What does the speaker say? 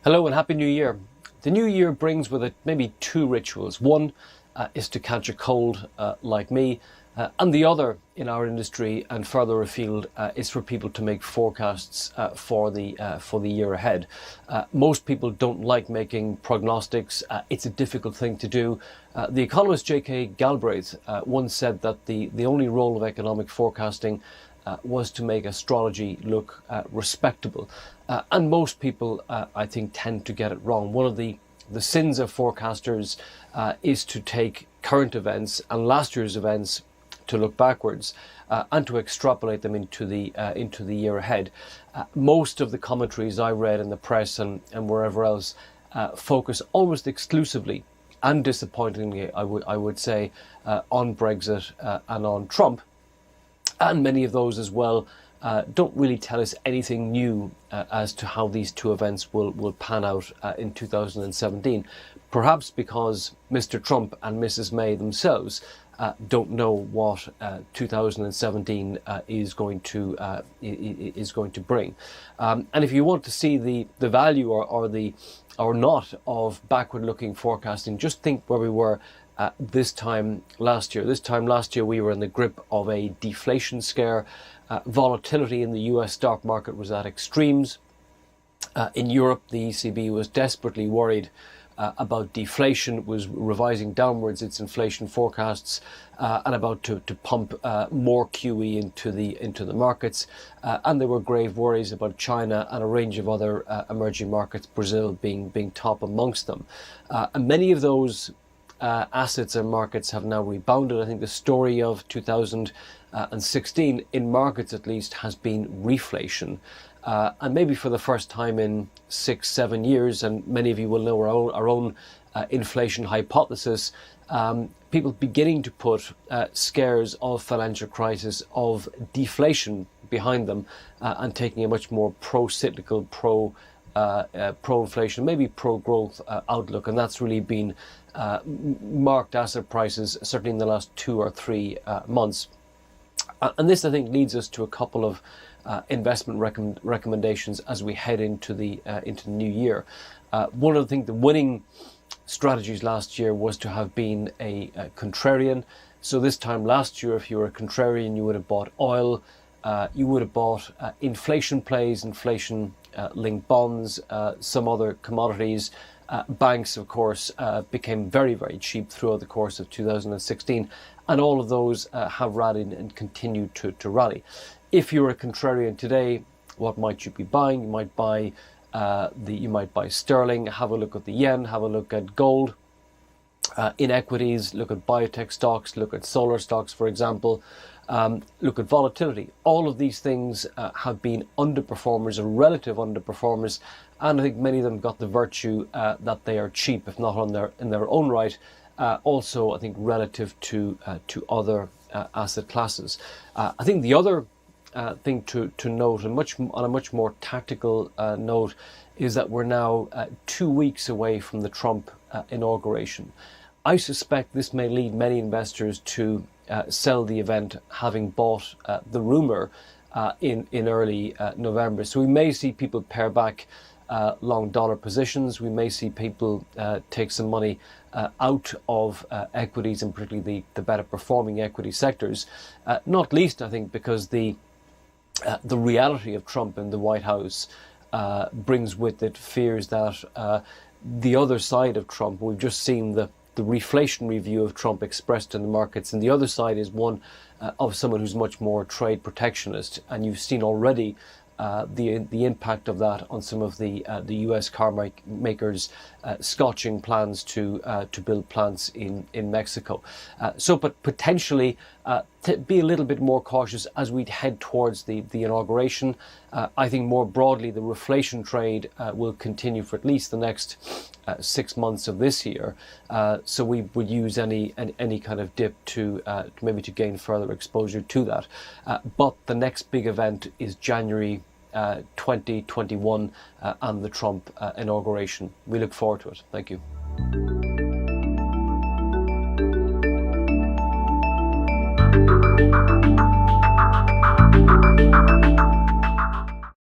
Hello and Happy New Year. The new year brings with it maybe two rituals. One is to catch a cold like me, and the other in our industry and further afield is for people to make forecasts for the year ahead. Most people don't like making prognostics. It's a difficult thing to do. The economist J.K. Galbraith once said that the only role of economic forecasting was to make astrology look respectable. And most people, I think, tend to get it wrong. One of the sins of forecasters is to take current events and last year's events to look backwards and to extrapolate them into the year ahead. Most of the commentaries I read in the press and wherever else focus almost exclusively and disappointingly, I would say, on Brexit and on Trump. And many of those as well don't really tell us anything new as to how these two events will pan out in 2017. Perhaps because Mr. Trump and Mrs. May themselves don't know what 2017 is going to bring. And if you want to see the value or not of backward-looking forecasting, just think where we were this time last year. This time last year, we were in the grip of a deflation scare. Volatility in the US stock market was at extremes. In Europe, the ECB was desperately worried about deflation, was revising downwards its inflation forecasts and about to pump more QE into the markets. And there were grave worries about China and a range of other emerging markets, Brazil being top amongst them. And many of those assets and markets have now rebounded. I think the story of 2016, in markets at least, has been reflation. And maybe for the first time in 6-7 years, and many of you will know our own inflation hypothesis, people beginning to put scares of financial crisis, of deflation behind them, and taking a much more pro-cyclical, pro-inflation, maybe pro-growth outlook. And that's really been marked asset prices, certainly in the last 2 or 3 months. And this, I think, leads us to a couple of investment recommendations as we head into the new year. One of the winning strategies last year was to have been a contrarian. So this time last year, if you were a contrarian, you would have bought oil, you would have bought inflation plays, inflation-linked bonds, some other commodities. Banks, of course, became very, very cheap throughout the course of 2016, and all of those have rallied and continue to rally. If you're a contrarian today, what might you be buying? You might buy sterling. Have a look at the yen. Have a look at gold. In equities, look at biotech stocks. Look at solar stocks, for example. Look at volatility. All of these things have been underperformers or relative underperformers, and I think many of them got the virtue that they are cheap, if not in their own right. Also, I think relative to other asset classes. I think the other thing to note, on a much more tactical note, is that we're now 2 weeks away from the Trump inauguration. I suspect this may lead many investors to sell the event, having bought the rumor in early November. So we may see people pare back long dollar positions. We may see people take some money out of equities, and particularly the better performing equity sectors. Not least, I think, because the reality of Trump in the White House brings with it fears that the other side of Trump, we've just seen the reflationary view of Trump expressed in the markets, and the other side is one of someone who's much more trade protectionist, and you've seen already the impact of that on some of the US car makers scotching plans to build plants in Mexico. But potentially be a little bit more cautious as we head towards the inauguration. I think more broadly the reflation trade will continue for at least the next 6 months of this year. So we would use any kind of dip to maybe to gain further exposure to that. But the next big event is January 2021 and the Trump inauguration. We look forward to it. Thank you.